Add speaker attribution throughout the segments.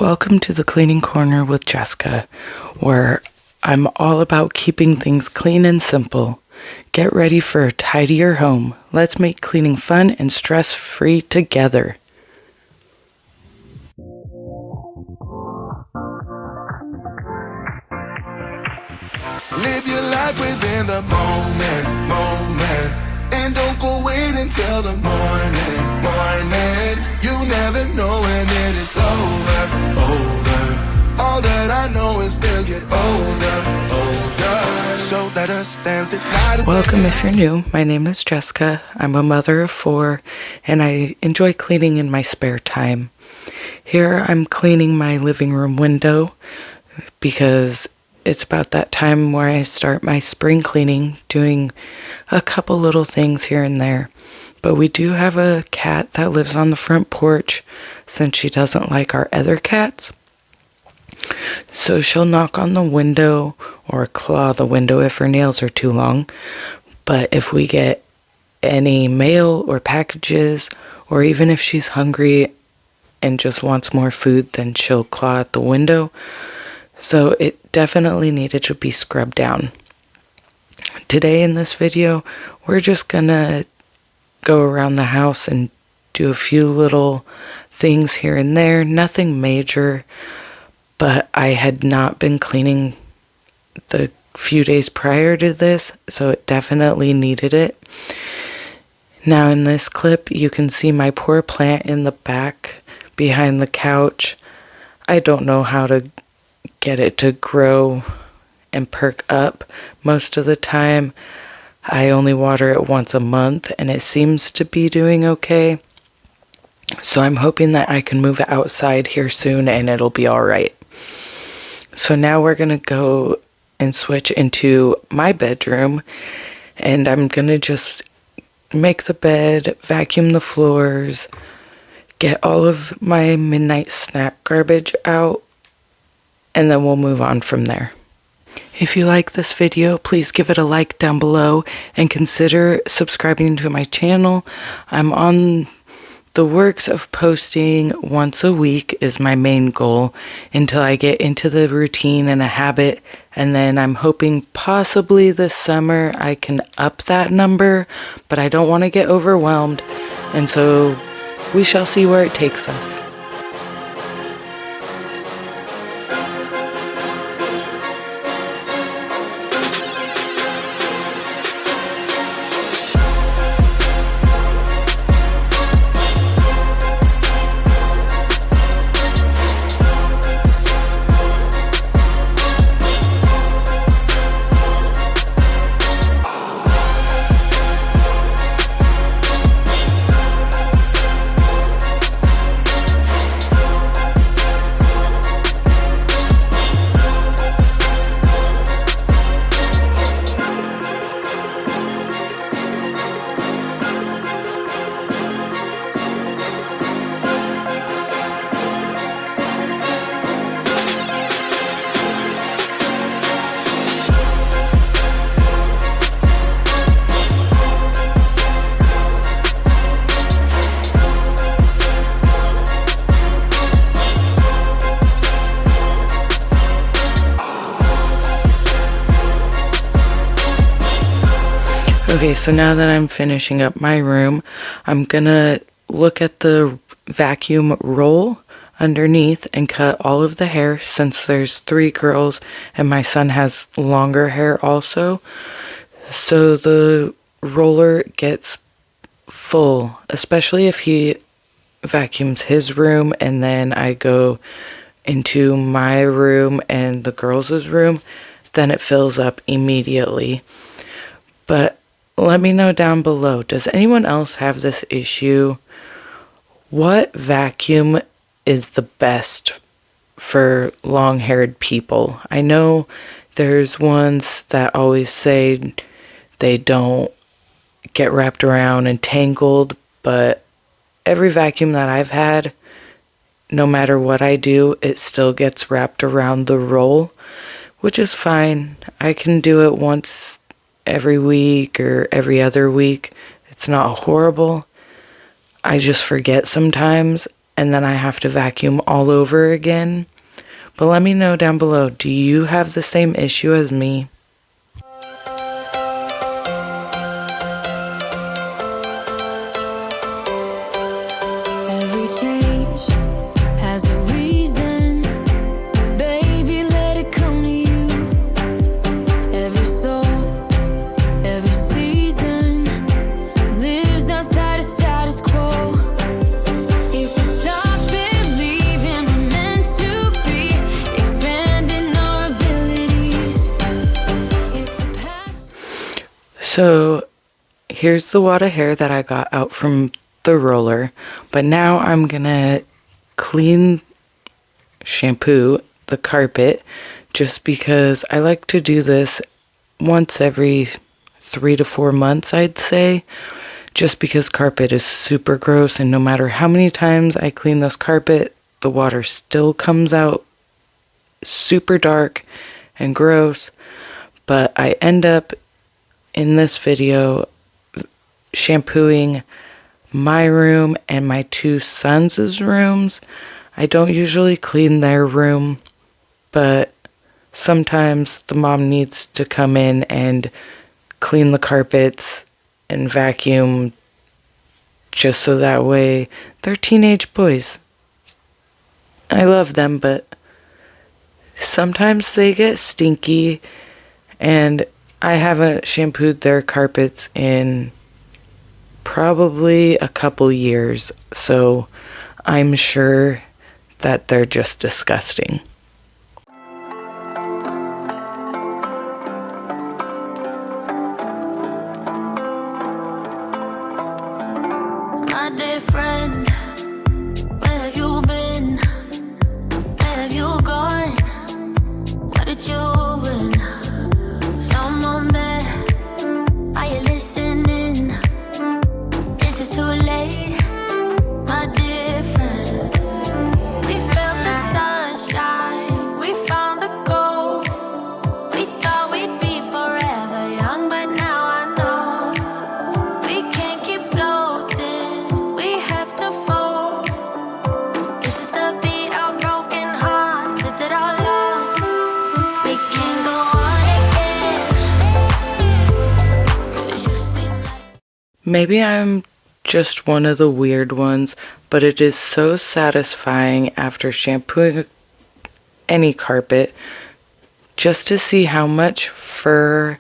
Speaker 1: Welcome to the Cleaning Corner with Jessica, where I'm all about keeping things clean and simple. Get ready for a tidier home. Let's make cleaning fun and stress-free together.
Speaker 2: Live your life within the moment, and don't go wait until the morning. You never know when it is over. All that I know is we'll get older. So let us dance this night.
Speaker 1: Welcome if you're new. My name is Jessica. I'm a mother of 4, and I enjoy cleaning in my spare time. Here I'm cleaning my living room window because it's about that time where I start my spring cleaning, doing a couple little things here and there. But we do have a cat that lives on the front porch since she doesn't like our other cats. So she'll knock on the window or claw the window if her nails are too long. But if we get any mail or packages, or even if she's hungry and just wants more food, then she'll claw at the window. So it definitely needed to be scrubbed down. Today in this video, we're just gonna go around the house and do a few little things here and there. Nothing major, but I had not been cleaning the few days prior to this, so it definitely needed it. Now in this clip, you can see my poor plant in the back behind the couch. I don't know how to get it to grow and perk up. Most of the time, I only water it once a month, and it seems to be doing okay. So I'm hoping that I can move it outside here soon and it'll be all right. So now we're going to go and switch into my bedroom, and I'm going to just make the bed, vacuum the floors, get all of my midnight snack garbage out, and then we'll move on from there. If you like this video, please give it a like down below and consider subscribing to my channel. I'm on the works of posting once a week is my main goal until I get into the routine and a habit, and then I'm hoping possibly this summer I can up that number, but I don't want to get overwhelmed, and so we shall see where it takes us. Okay, so now that I'm finishing up my room, I'm gonna look at the vacuum roll underneath and cut all of the hair, since there's 3 girls and my son has longer hair also. So the roller gets full, especially if he vacuums his room and then I go into my room and the girls' room, then it fills up immediately. But let me know down below, does anyone else have this issue? What vacuum is the best for long-haired people? I know there's ones that always say they don't get wrapped around and tangled, but every vacuum that I've had, no matter what I do, it still gets wrapped around the roll, which is fine. I can do it once every week or every other week. It's not horrible. I just forget sometimes, and then I have to vacuum all over again. But let me know down below, do you have the same issue as me?
Speaker 3: Every change has a reason. Baby, let it come to you. Every soul, every season lives outside of status quo. If we stop believing we're meant to be, expanding our abilities. If the past...
Speaker 1: So here's the wad of hair that I got out from the roller, but now I'm gonna shampoo the carpet, just because I like to do this once every 3 to 4 months, I'd say, just because carpet is super gross, and no matter how many times I clean this carpet, the water still comes out super dark and gross. But I end up in this video shampooing my room and my two sons' rooms. I don't usually clean their room, but sometimes the mom needs to come in and clean the carpets and vacuum, just so that way they're teenage boys. I love them, but sometimes they get stinky, and I haven't shampooed their carpets in probably a couple years, so I'm sure that they're just disgusting.
Speaker 3: My dear friend, where have you been? Where have you gone? What did you win? Someone there, are you listening? Is it too late? My dear friend, we felt the sunshine, we found the gold. We thought we'd be forever young, but now I know we can't keep floating, we have to fall. This is the beat of broken hearts, is it all lost? We can't go on again, 'cause you seem like...
Speaker 1: Maybe I'm just one of the weird ones, but it is so satisfying after shampooing any carpet just to see how much fur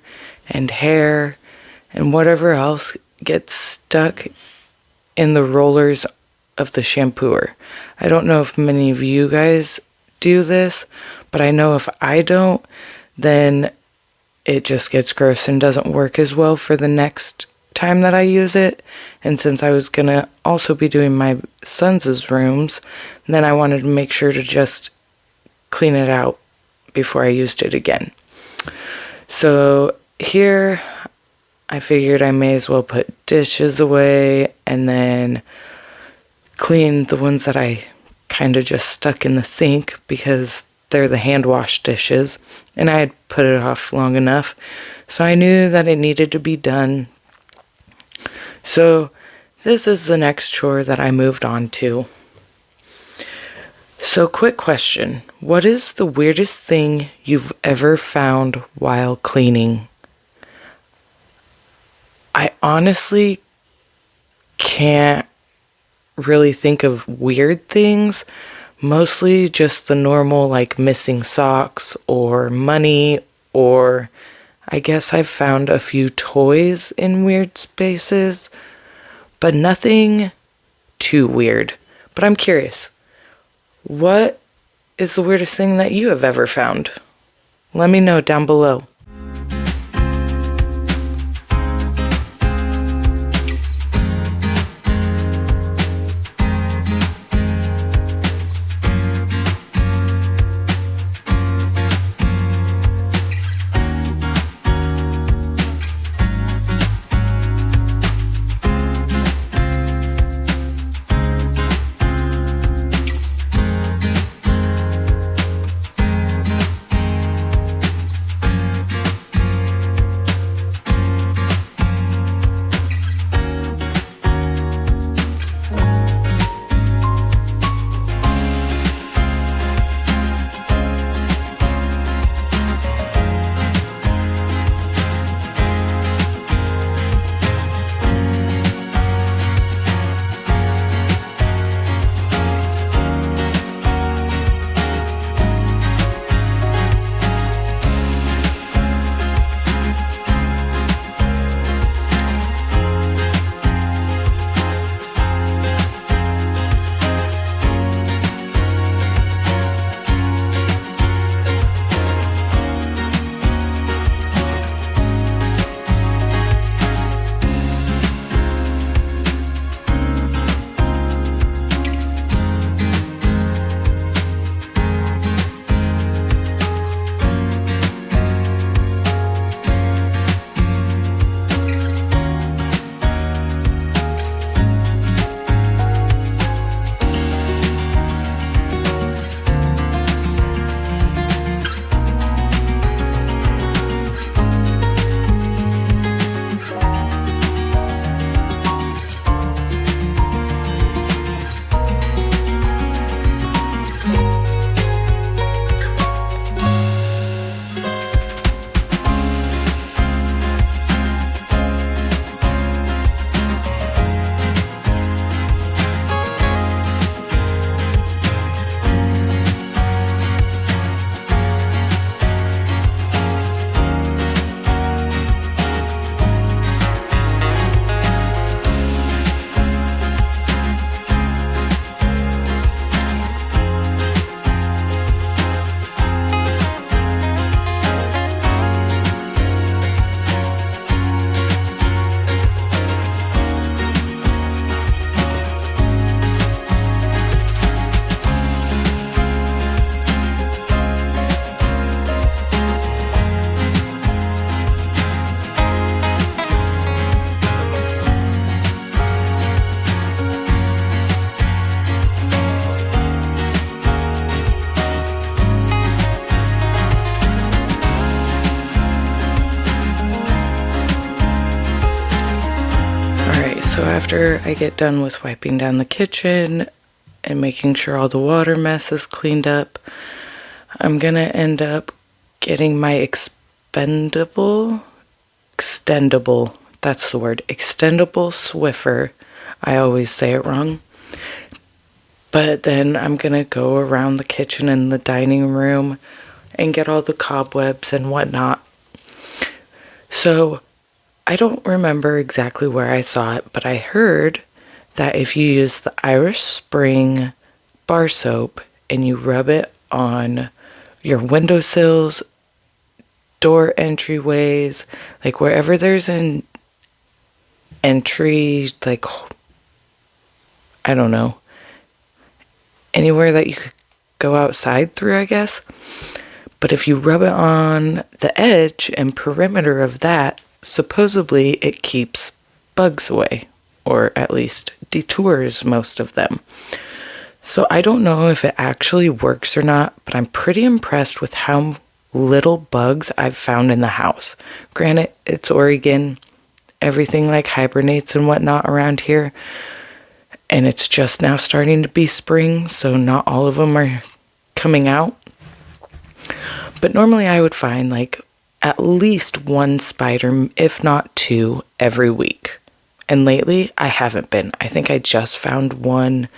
Speaker 1: and hair and whatever else gets stuck in the rollers of the shampooer. I don't know if many of you guys do this, but I know if I don't, then it just gets gross and doesn't work as well for the next time that I use it. And since I was gonna also be doing my sons' rooms, then I wanted to make sure to just clean it out before I used it again. So here I figured I may as well put dishes away and then clean the ones that I kind of just stuck in the sink, because they're the hand wash dishes and I had put it off long enough, so I knew that it needed to be done. So this is the next chore that I moved on to. So quick question, what is the weirdest thing you've ever found while cleaning? I honestly can't really think of weird things, mostly just the normal, like missing socks or money, or I guess I've found a few toys in weird spaces, but nothing too weird. But I'm curious, what is the weirdest thing that you have ever found? Let me know down below. after I get done with wiping down the kitchen and making sure all the water mess is cleaned up, I'm gonna end up getting my extendable, that's the word, extendable Swiffer. I always say it wrong. But then I'm gonna go around the kitchen and the dining room and get all the cobwebs and whatnot. So I don't remember exactly where I saw it, but I heard that if you use the Irish Spring bar soap and you rub it on your windowsills, door entryways, like wherever there's an entry, like, I don't know, anywhere that you could go outside through, I guess. But if you rub it on the edge and perimeter of that, supposedly it keeps bugs away, or at least detours most of them. So I don't know if it actually works or not, but I'm pretty impressed with how little bugs I've found in the house. Granted, it's Oregon, everything like hibernates and whatnot around here, and it's just now starting to be spring, so not all of them are coming out. But normally I would find like at least one spider, if not two, every week. And lately I haven't been. I think I just found one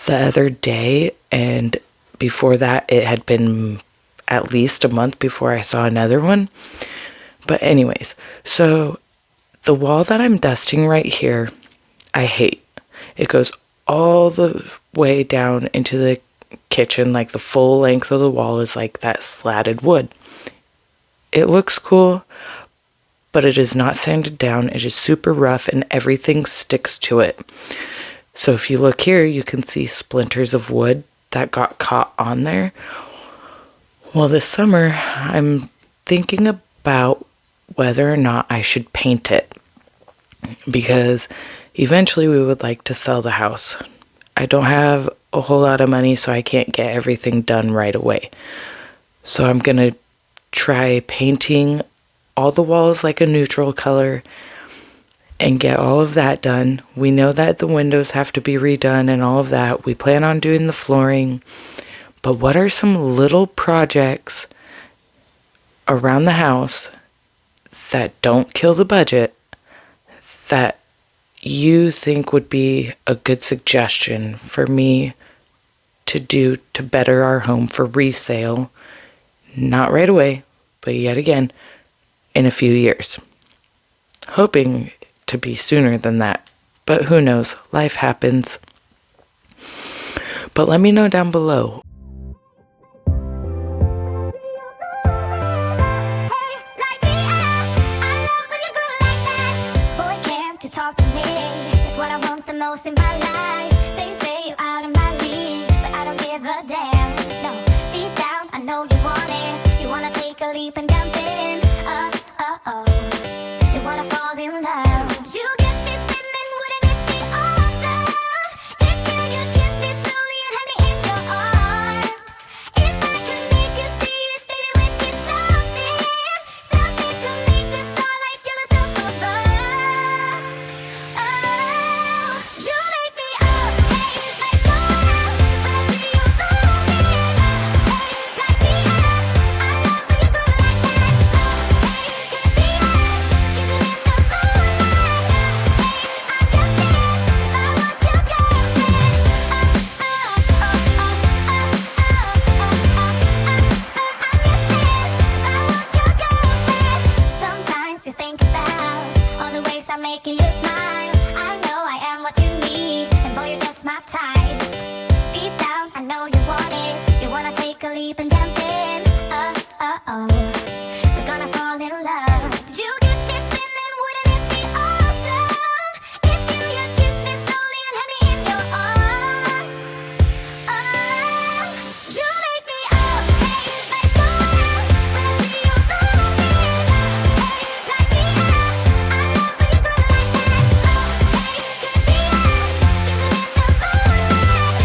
Speaker 1: the other day, and before that it had been at least a month before I saw another one. But anyways, so the wall that I'm dusting right here, I hate. It goes all the way down into the kitchen, like the full length of the wall is like that slatted wood. It looks cool, but it is not sanded down. It is super rough and everything sticks to it. So if you look here, you can see splinters of wood that got caught on there. Well, this summer, I'm thinking about whether or not I should paint it, because eventually we would like to sell the house. I don't have a whole lot of money, so I can't get everything done right away. So I'm going to try painting all the walls like a neutral color and get all of that done. We know that the windows have to be redone and all of that. We plan on doing the flooring. But what are some little projects around the house that don't kill the budget that you think would be a good suggestion for me to do to better our home for resale? Not right away, but yet again, in a few years. Hoping to be sooner than that, but who knows, life happens. But let me know down below.
Speaker 3: Most in my life, they say you're out of my league, but I don't give a damn. No, deep down, I know you want it. You wanna take a leap and jump in. You wanna fall in love. Would you get me spinning? Wouldn't it be awesome if you just kiss me slowly and had me in your arms? If I could make you see it, baby, with me something to make the starlight jealous up above. You make me up, hey, let's go out. When I see you moving, hey, like me up. I love when you groove like that. Hey, could be us, kissing in the moonlight. Hey, I'm just saying, if I was your girlfriend. Sometimes you think about all the ways I'm making you smile. I know I am what you need, and boy, you're just my type. Deep down, I know you want it. You wanna take a leap and jump in. We're gonna fall in love. You get me spinning, wouldn't it be awesome if you just kiss me slowly and had me in your arms? You make me up, hey, let's go out. When I see you moving, hey, like me up. I love when you groove like that. Hey, could be us, kissing in the moonlight.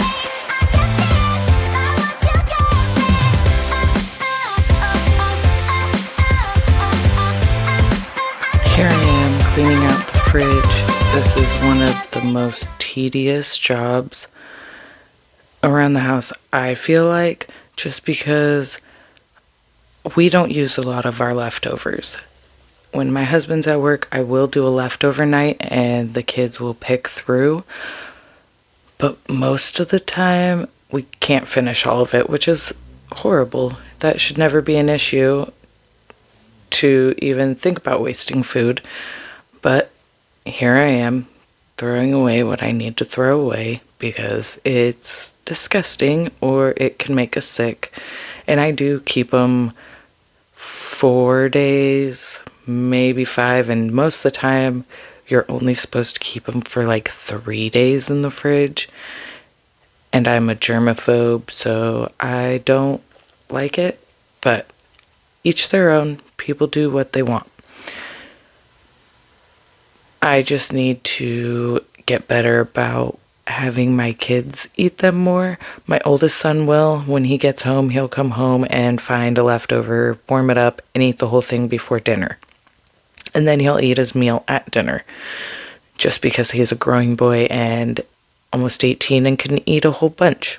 Speaker 3: Hey, I'm just saying, if I was your girlfriend.
Speaker 1: this is one of the most tedious jobs around the house, I feel like, just because we don't use a lot of our leftovers. When my husband's at work, I will do a leftover night and the kids will pick through. But most of the time, we can't finish all of it, which is horrible. That should never be an issue to even think about wasting food. But here I am throwing away what I need to throw away because it's disgusting or it can make us sick. And I do keep them 4 days, maybe 5, and most of the time you're only supposed to keep them for like 3 days in the fridge. And I'm a germaphobe, so I don't like it, but each their own. People do what they want. I just need to get better about having my kids eat them more. My oldest son will. When he gets home, he'll come home and find a leftover, warm it up, and eat the whole thing before dinner. And then he'll eat his meal at dinner, just because he's a growing boy and almost 18 and can eat a whole bunch,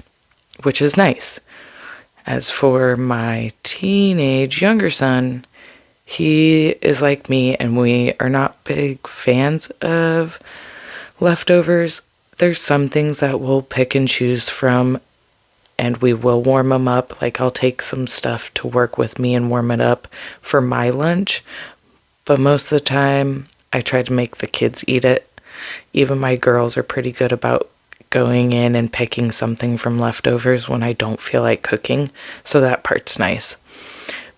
Speaker 1: which is nice. As for my teenage younger son, he is like me and we are not big fans of leftovers. There's some things that we'll pick and choose from and we will warm them up. Like I'll take some stuff to work with me and warm it up for my lunch. But most of the time, I try to make the kids eat it. Even my girls are pretty good about going in and picking something from leftovers when I don't feel like cooking. So that part's nice.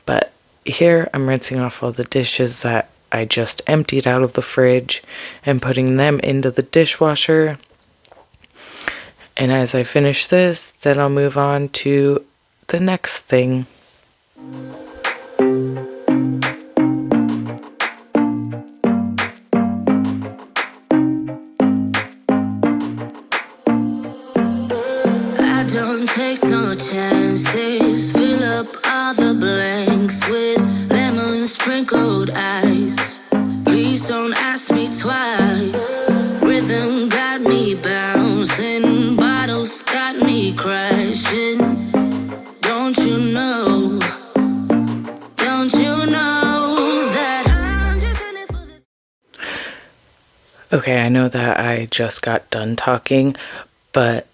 Speaker 1: But here I'm rinsing off all the dishes that I just emptied out of the fridge and putting them into the dishwasher. And as I finish this, then I'll move on to the next thing.
Speaker 3: I don't take no chances. Fill up all the blanks with lemon sprinkled ice. Please don't ask me twice. Rhythm got me bouncing, bottles got me crashing. Don't you know? Don't you know that I'm just in it for the...
Speaker 1: Okay, I know that I just got done talking, but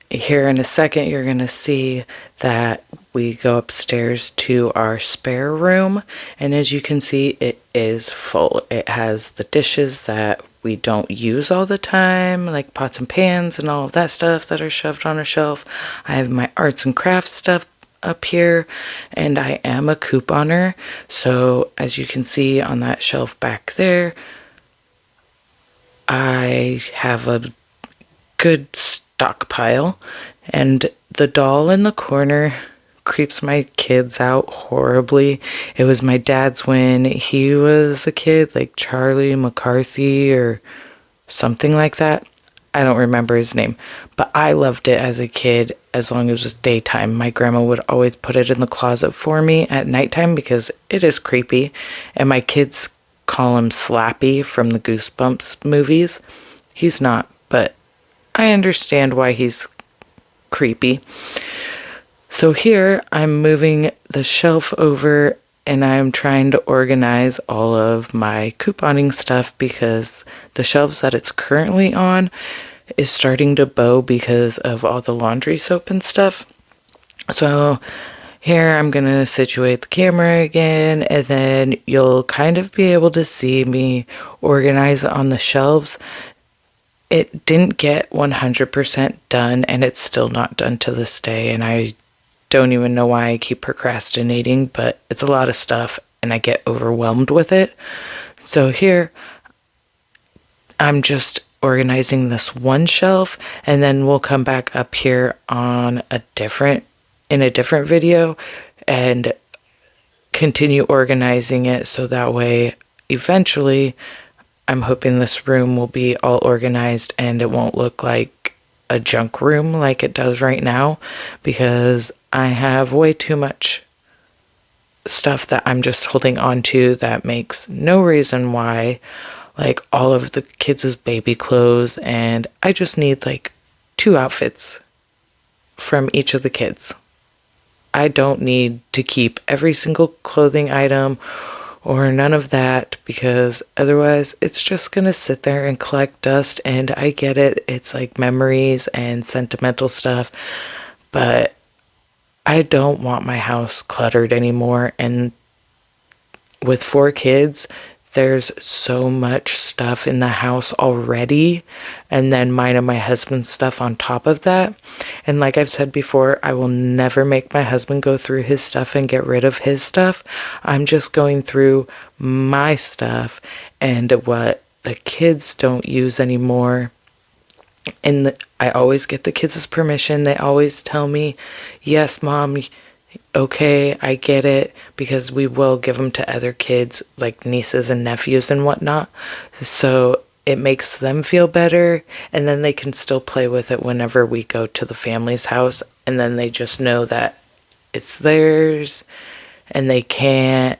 Speaker 1: here in a second you're going to see that we go upstairs to our spare room, and as you can see, it is full. It has the dishes that we don't use all the time, like pots and pans and all of that stuff that are shoved on a shelf. I have my arts and crafts stuff up here, and I am a couponer, so as you can see on that shelf back there, I have a good stockpile, and the doll in the corner creeps my kids out horribly. It was my dad's when he was a kid, like Charlie McCarthy or something like that. I don't remember his name, but I loved it as a kid as long as it was daytime. My grandma would always put it in the closet for me at nighttime because it is creepy, and my kids call him Slappy from the Goosebumps movies. He's not, but I understand why he's creepy. So here I'm moving the shelf over and I'm trying to organize all of my couponing stuff because the shelves that it's currently on is starting to bow because of all the laundry soap and stuff. So here I'm going to situate the camera again, and then you'll kind of be able to see me organize on the shelves. It didn't get 100% done, and it's still not done to this day, and I don't even know why I keep procrastinating, but it's a lot of stuff, and I get overwhelmed with it. So here, I'm just organizing this one shelf, and then we'll come back up here on in a different video and continue organizing it, so that way eventually I'm hoping this room will be all organized and it won't look like a junk room like it does right now, because I have way too much stuff that I'm just holding on to that makes no reason why like all of the kids' baby clothes, and I just need like 2 outfits from each of the kids. I don't need to keep every single clothing item or none of that, because otherwise it's just gonna sit there and collect dust. And I get it, it's like memories and sentimental stuff, but I don't want my house cluttered anymore. And with 4 kids, there's so much stuff in the house already, and then mine and my husband's stuff on top of that. And like I've said before, I will never make my husband go through his stuff and get rid of his stuff. I'm just going through my stuff and what the kids don't use anymore. And I always get the kids' permission. They always tell me, yes, Mom, okay, I get it, because we will give them to other kids, like nieces and nephews and whatnot. So it makes them feel better, and then they can still play with it whenever we go to the family's house, and then they just know that it's theirs, and they can't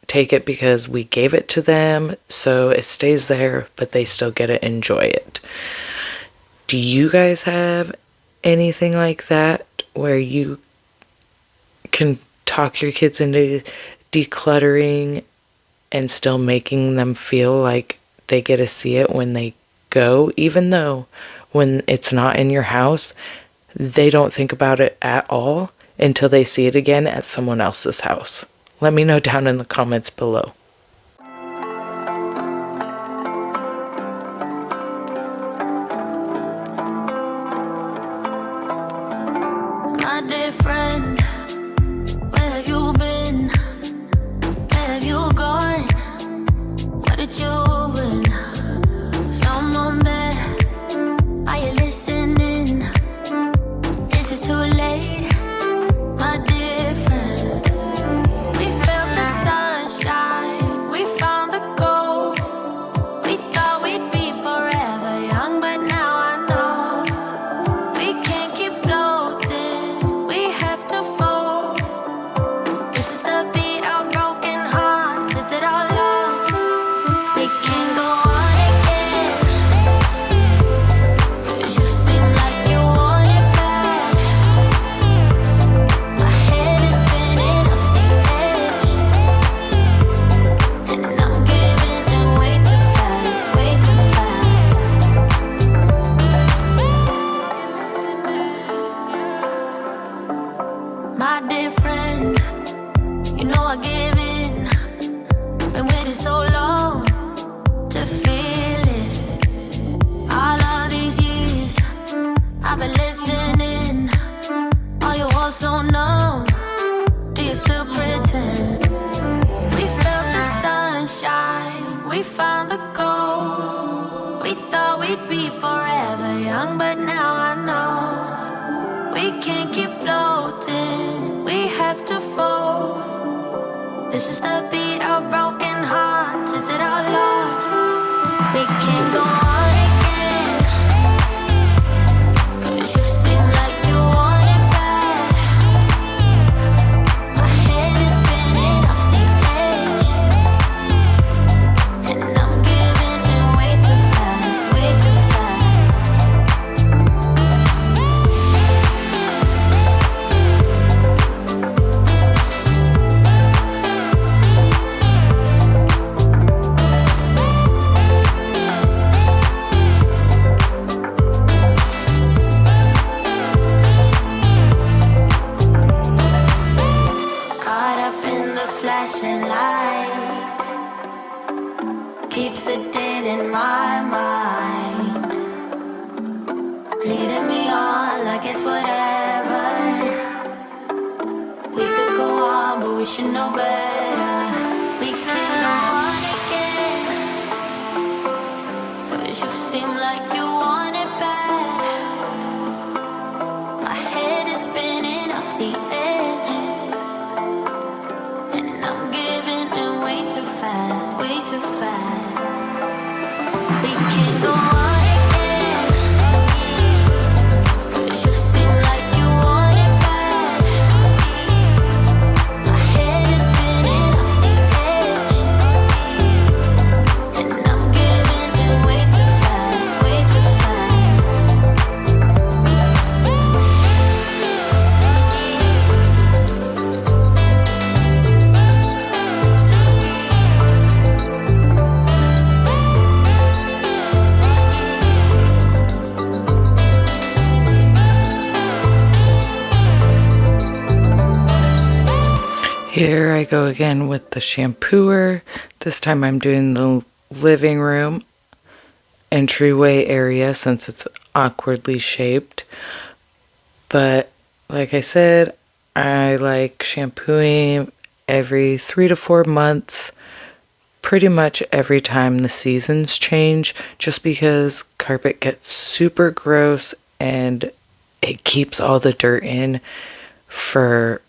Speaker 1: take it because we gave it to them, so it stays there, but they still get to enjoy it. Do you guys have anything like that where you can talk your kids into decluttering and still making them feel like they get to see it when they go, even though when it's not in your house, they don't think about it at all until they see it again at someone else's house? Let me know down in the comments below.
Speaker 3: My dear friend, where have you been? Where have you gone? What did you win? Someone there, are you listening? Is it too late? My dear friend, we felt the sunshine, we found the gold. We thought we'd be forever young, but now I know we can't keep floating, we have to fall. This is the beat of broken hearts, is it all lost? We can't go on again, 'cause you seem like you want it bad. My head is spinning off the edge, and I'm giving in way too fast, way too fast. My dear friend, you know I give in. Been waiting so long to feel it. All of these years I've been listening. Are you all so numb? Do you still pretend? We felt the sunshine, we found the gold. We thought we'd be forever young, but now I know we can't keep floating, we have to fall. This is the beat of broken hearts, is it all lost? We can't go on again, 'cause you seem like you want it bad. My head is spinning off the edge, and I'm giving in way too fast, way too fast. Caught up in the flashing light, keeps it dead in my mind, leading me on like it's whatever. We could go on, but we should know better. We can't go on again, 'cause you seem like you want it bad. My head is spinning off the edge, and I'm giving in way too fast, way too fast. We can't go on again, 'cause you seem like you want it bad. My head is spinning off the edge, and I'm giving
Speaker 1: Here I go again with the shampooer. This time I'm doing the living room entryway area since it's awkwardly shaped. But like I said, I like shampooing every 3 to 4 months, pretty much every time the seasons change, just because carpet gets super gross and it keeps all the dirt in for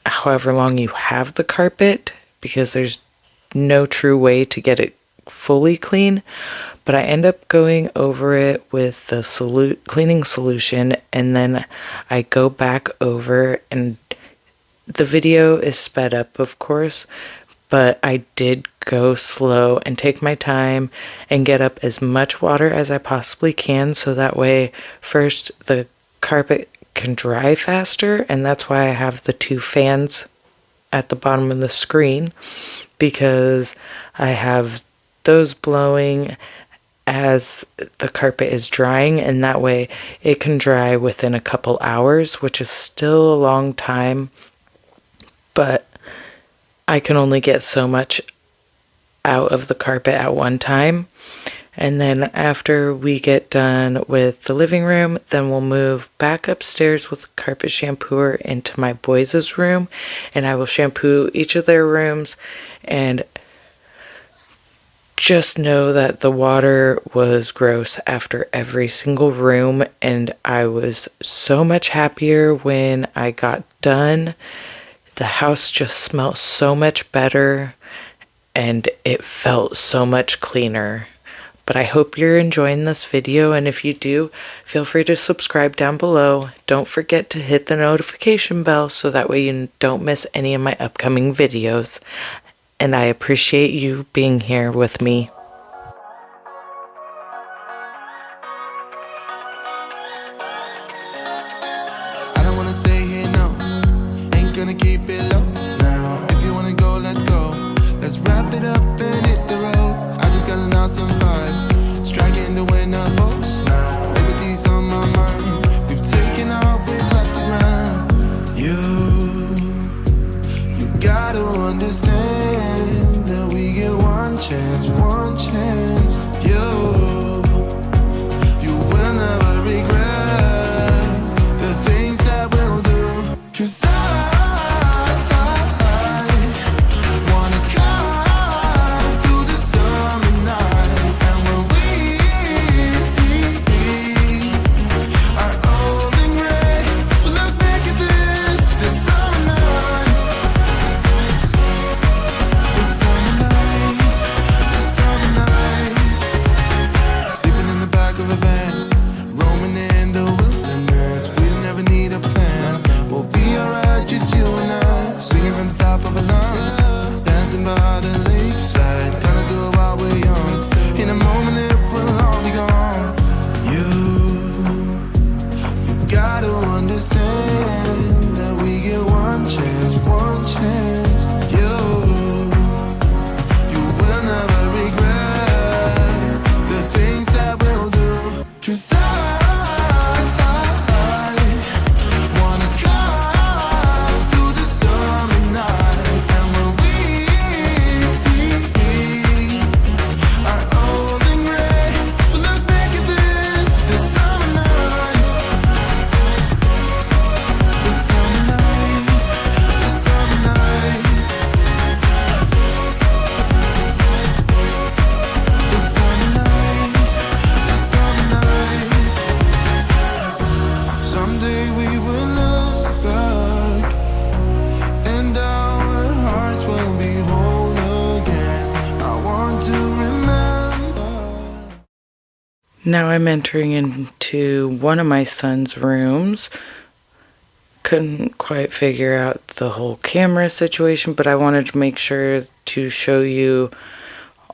Speaker 1: however long you have the carpet, because there's no true way to get it fully clean. But I end up going over it with the cleaning solution, and then I go back over, and the video is sped up, of course, but I did go slow and take my time and get up as much water as I possibly can, so that way first the carpet can dry faster, and that's why I have the 2 fans at the bottom of the screen, because I have those blowing as the carpet is drying, and that way it can dry within a couple hours, which is still a long time, but I can only get so much out of the carpet at one time. And then after we get done with the living room, then we'll move back upstairs with the carpet shampooer into my boys' room, and I will shampoo each of their rooms. And just know that the water was gross after every single room, and I was so much happier when I got done. The house just smelled so much better, and it felt so much cleaner. But I hope you're enjoying this video, and if you do, feel free to subscribe down below. Don't forget to hit the notification bell so that way you don't miss any of my upcoming videos. And I appreciate you being here with me.
Speaker 2: I don't wanna stay here, no. Ain't gonna keep it low now. If you wanna go, let's go. Let's wrap it up and hit the road. I just got an awesome vibe, striking the winner post now. Liberty's on my mind. We've taken off, we've left the ground. You gotta understand that we get one chance, one chance. You will never regret the things that we'll do. 'Cause I wanna drive through the summer night. And when we are old and gray, we'll look back at this summer night. This summer night, this summer night. Sleeping in the back of a van, roaming in the wilderness. We don't ever need a plan. We'll be alright, just you and I. Singing from the top of our lungs, dancing by the lakeside. Gonna do it while we're young. In a moment it will all be gone. You gotta understand that we get one chance, one chance. You will never regret the things that we'll do. 'Cause I wanna drive through the summer night. And when we are old and gray, we'll look back at this summer night. This summer night, this summer night. This summer night, this summer night. Someday we will look back, and our hearts will be whole again. I want to remember.
Speaker 1: Now I'm entering into one of my son's rooms. Couldn't quite figure out the whole camera situation, but I wanted to make sure to show you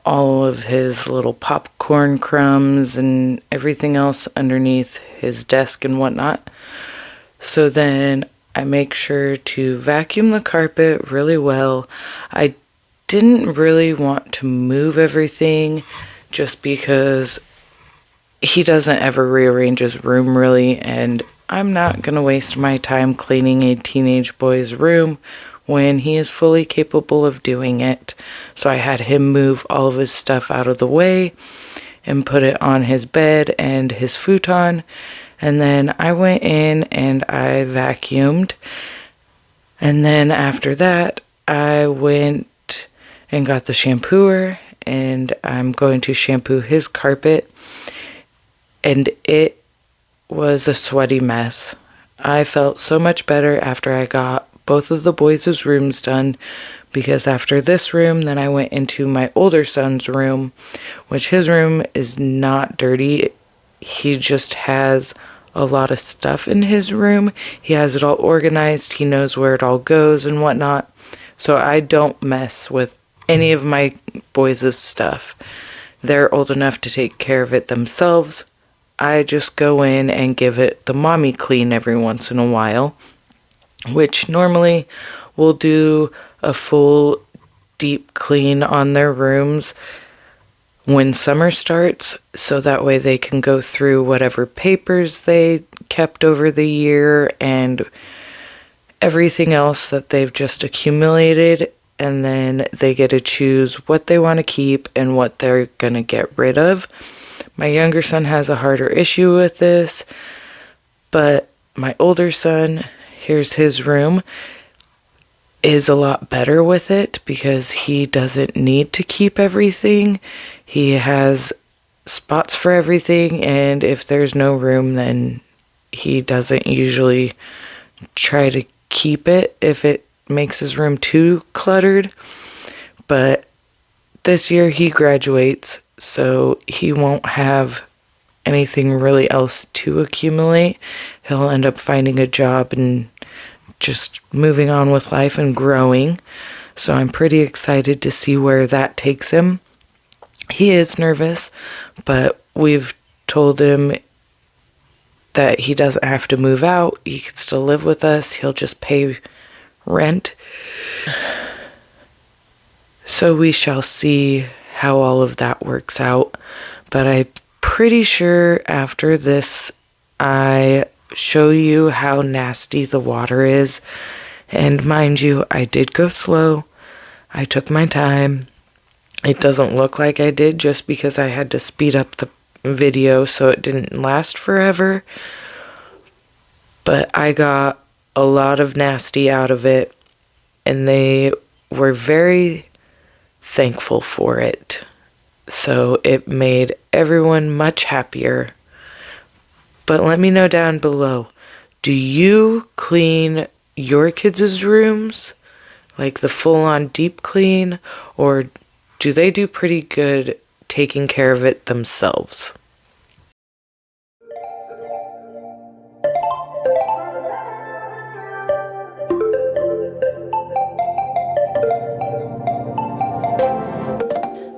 Speaker 1: all of his little popcorn crumbs and everything else underneath his desk and whatnot. So then I make sure to vacuum the carpet really well. I didn't really want to move everything just because he doesn't ever rearrange his room really, and I'm not going to waste my time cleaning a teenage boy's room when he is fully capable of doing it. So I had him move all of his stuff out of the way and put it on his bed and his futon. And then I went in and I vacuumed. And then after that, I went and got the shampooer, and I'm going to shampoo his carpet. And it was a sweaty mess. I felt so much better after I got both of the boys' rooms done, because after this room, then I went into my older son's room, which his room is not dirty. He just has a lot of stuff in his room. He has it all organized. He knows where it all goes and whatnot. So I don't mess with any of my boys' stuff. They're old enough to take care of it themselves. I just go in and give it the mommy clean every once in a while, which normally will do a full deep clean on their rooms when summer starts, so that way they can go through whatever papers they kept over the year and everything else that they've just accumulated, and then they get to choose what they want to keep and what they're going to get rid of. My younger son has a harder issue with this, but my older son, here's his room, is a lot better with it because he doesn't need to keep everything. He has spots for everything, and if there's no room, then he doesn't usually try to keep it if it makes his room too cluttered. But this year he graduates, so he won't have anything really else to accumulate. He'll end up finding a job and just moving on with life and growing. So I'm pretty excited to see where that takes him. He is nervous, but we've told him that he doesn't have to move out. He can still live with us. He'll just pay rent. So we shall see how all of that works out. But I'm pretty sure after this, I show you how nasty the water is. And mind you, I did go slow. I took my time. It doesn't look like I did just because I had to speed up the video so it didn't last forever. But I got a lot of nasty out of it, and they were very thankful for it. So it made everyone much happier. But let me know down below, do you clean your kids' rooms? Like the full-on deep clean? Or do they do pretty good taking care of it themselves?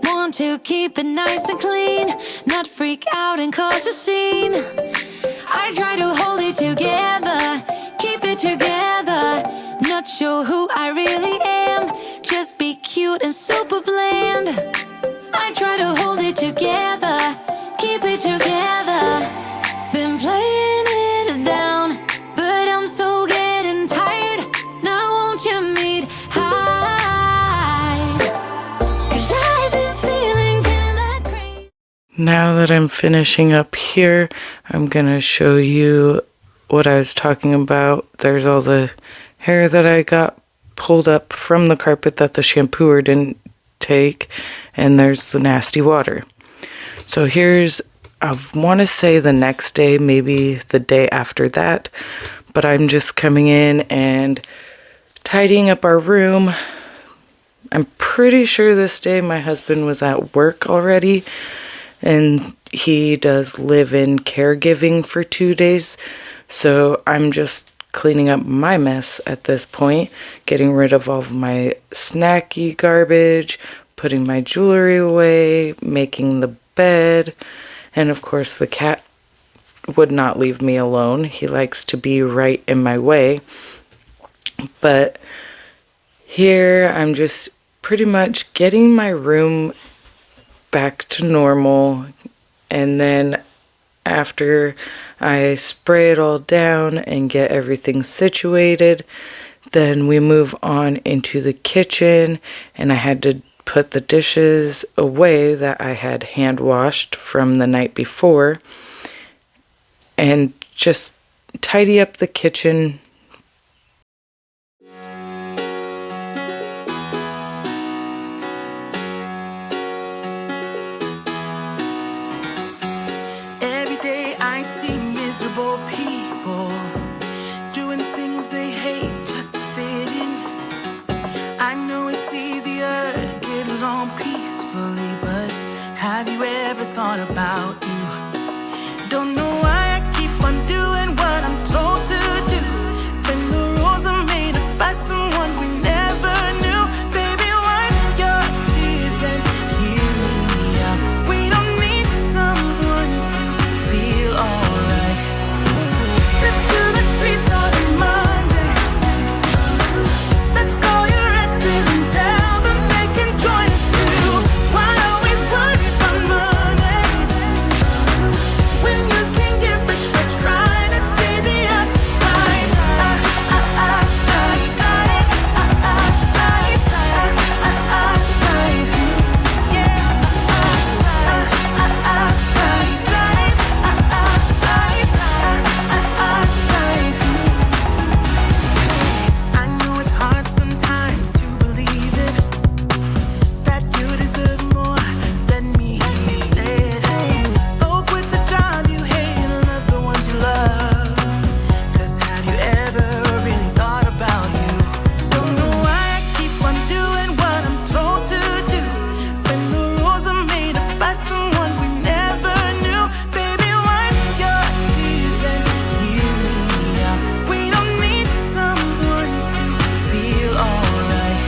Speaker 3: Want to keep it nice and clean, not freak out and cause a scene. I try to hold it together, keep it together. Not sure who I really am, just be cute and super bland. I try to hold it together, keep it together. Been playing it down, but I'm so getting tired. Now won't you meet high? 'Cause I've been feeling that crazy.
Speaker 1: Now that I'm finishing up here, I'm going to show you what I was talking about. There's all the hair that I got pulled up from the carpet that the shampooer didn't take, and there's the nasty water. So here's, I want to say the next day, maybe the day after that, but I'm just coming in and tidying up our room. I'm pretty sure this day my husband was at work already, and he does live-in caregiving for 2 days, so I'm just cleaning up my mess at this point, getting rid of all of my snacky garbage, putting my jewelry away, making the bed, and of course the cat would not leave me alone. He likes to be right in my way. But here I'm just pretty much getting my room back to normal, and then after I spray it all down and get everything situated, Then we move on into the kitchen, and I had to put the dishes away that I had hand washed from the night before and just tidy up the kitchen.
Speaker 2: Every day I see miserable people doing things they hate just to fit in. I know it's easier to get along peacefully, but have you ever thought about you? Don't know why I keep on doing what I'm told to do when the rules are made up by someone we never knew. Baby, wipe your tears and hear me out. We don't need someone to feel alright. Let's do the streets on a Monday. Let's call your exes and tell them they can join us too. Why always worry about money when you can get rich by trying to see the outside? I know it's hard sometimes to believe it, that you deserve more. Let me hear you say it. Oh, quit the job you hate and love the ones you love. 'Cause have you ever really thought about you? Don't know why I keep on doing what I'm told to do when the rules are made up by someone we never knew. Baby, wipe your tears and hear me out. We don't need someone to feel alright.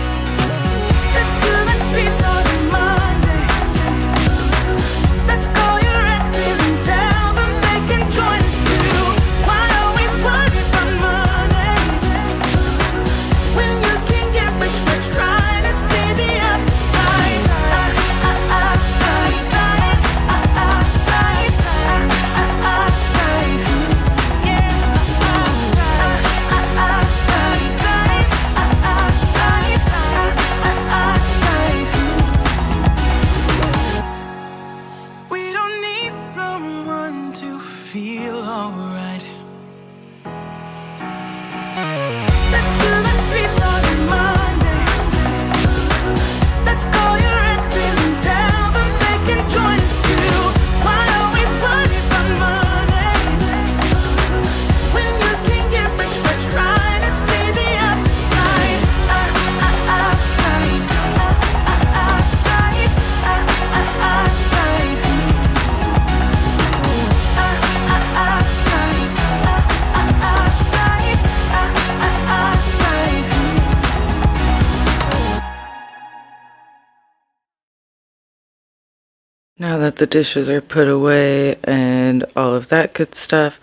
Speaker 2: Let's do the streets on a Monday. Let's call your exes and tell them they can join us too. Why always worry about money when you can get rich by trying to see the outside? We don't need someone to feel alright. Let's do the streets on a Monday. Let's call your exes and tell them they can join us too. Why always worry about money when you can get rich by trying to see the outside?
Speaker 1: Now that the dishes are put away and all of that good stuff,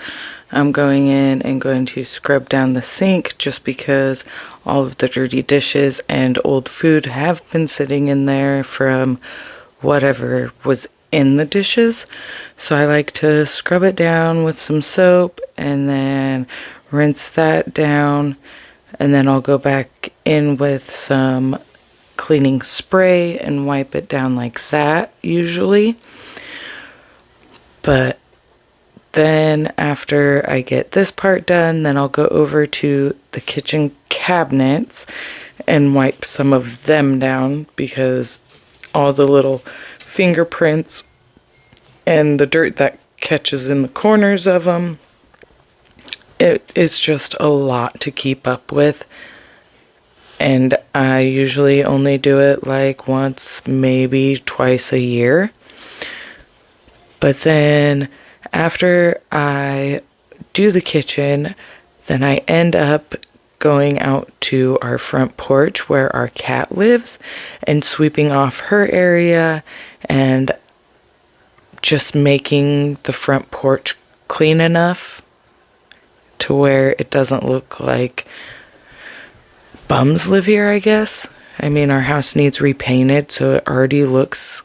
Speaker 1: I'm going in and going to scrub down the sink just because all of the dirty dishes and old food have been sitting in there from whatever was in the dishes. So I like to scrub it down with some soap and then rinse that down, and then I'll go back in with some cleaning spray and wipe it down like that usually. But then after I get this part done, then I'll go over to the kitchen cabinets and wipe some of them down because all the little fingerprints and the dirt that catches in the corners of them, it is just a lot to keep up with. And I usually only do it like once, maybe twice a year. But then after I do the kitchen, then I end up going out to our front porch where our cat lives and sweeping off her area and just making the front porch clean enough to where it doesn't look like bums live here, I guess. I mean, our house needs repainted, so it already looks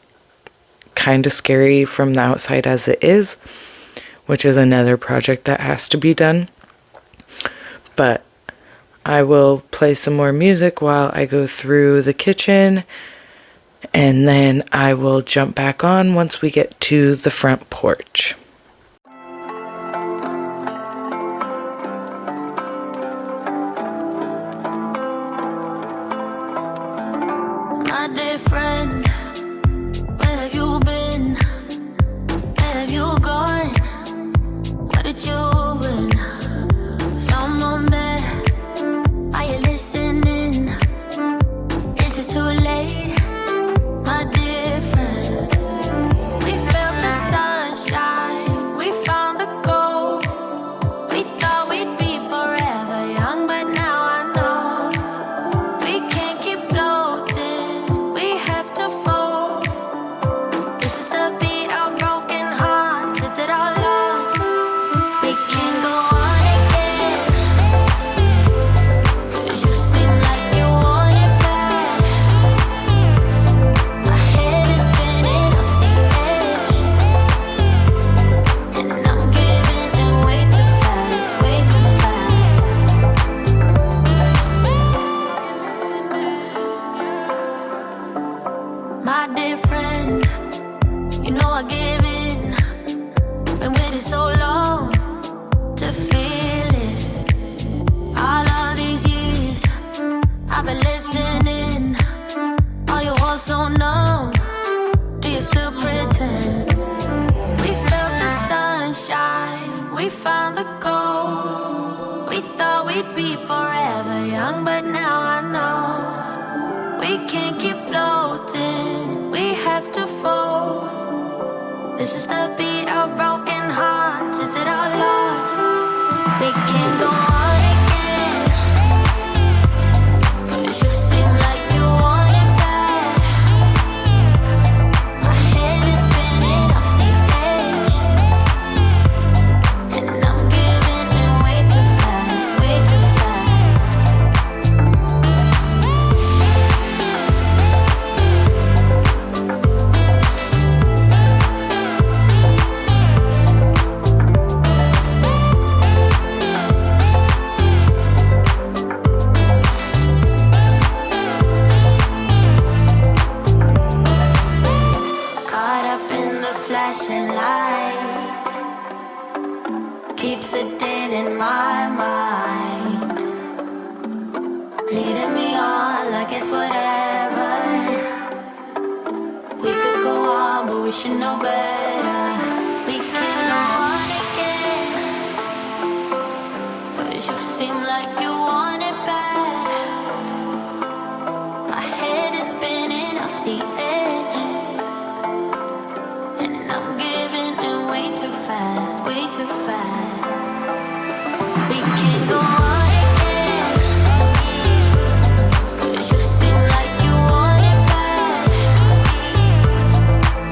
Speaker 1: kind of scary from the outside as it is, which is another project that has to be done. But I will play some more music while I go through the kitchen, and then I will jump back on once we get to the front porch.
Speaker 3: My dear friend, where have you been? Where have you gone? Where did you win? Someone there, are you listening? Is it too late? My dear friend, we felt the sunshine, we found the gold. We thought we'd be forever young, but now I know we can't keep floating, we have to fall. This is the beat of broken hearts, is it all lost? We can't go on again, 'cause you seem like you want it bad. My head is spinning off the edge, and I'm giving in way too fast, way too fast. My dear friend, you know I give in. Been waiting so long to feel it. All of these years I've been listening. Are you all so numb? Do you still pretend? We felt the sunshine, we found the gold. We thought we'd be forever young, but now I know we can't keep floating, we have to fall. This is the beat of broken hearts, is it all lost? We can't go on again, 'cause you seem like you want it bad. My head is spinning off the edge, and I'm giving in way too fast, way too fast. Caught up in the flashing light, keeps it dead in my mind, leading me on like it's whatever. We could go on, but we should know better. We can't go on again, 'cause you seem like you want it bad. My head is spinning off the edge, and I'm giving in way too fast, way too fast. We can't go on again, 'cause you seem like you want it bad.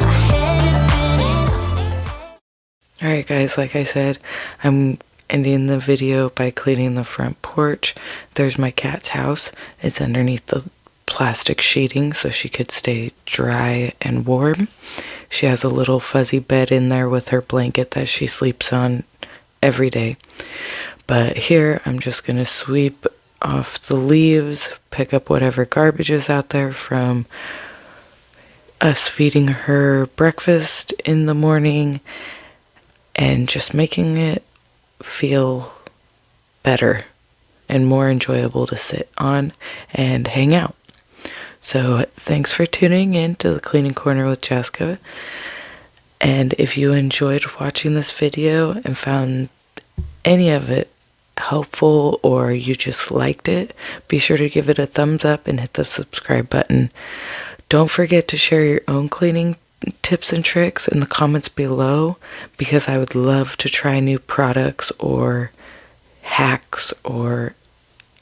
Speaker 3: My head is spinning off the edge.
Speaker 1: Alright guys, like I said, I'm ending the video by cleaning the front porch. There's my cat's house. It's underneath the plastic sheeting so she could stay dry and warm. She has a little fuzzy bed in there with her blanket that she sleeps on every day. But here I'm just going to sweep off the leaves, pick up whatever garbage is out there from us feeding her breakfast in the morning, and just making it feel better and more enjoyable to sit on and hang out. So thanks for tuning in to the Cleaning Corner with Jessica. And if you enjoyed watching this video and found any of it helpful, or you just liked it, be sure to give it a thumbs up and hit the subscribe button. Don't forget to share your own cleaning tips and tricks in the comments below, because I would love to try new products or hacks or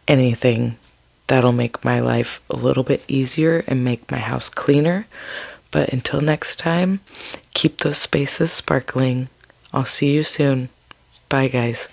Speaker 1: anything that'll make my life a little bit easier and make my house cleaner. But until next time, keep those spaces sparkling. I'll see you soon. Bye guys.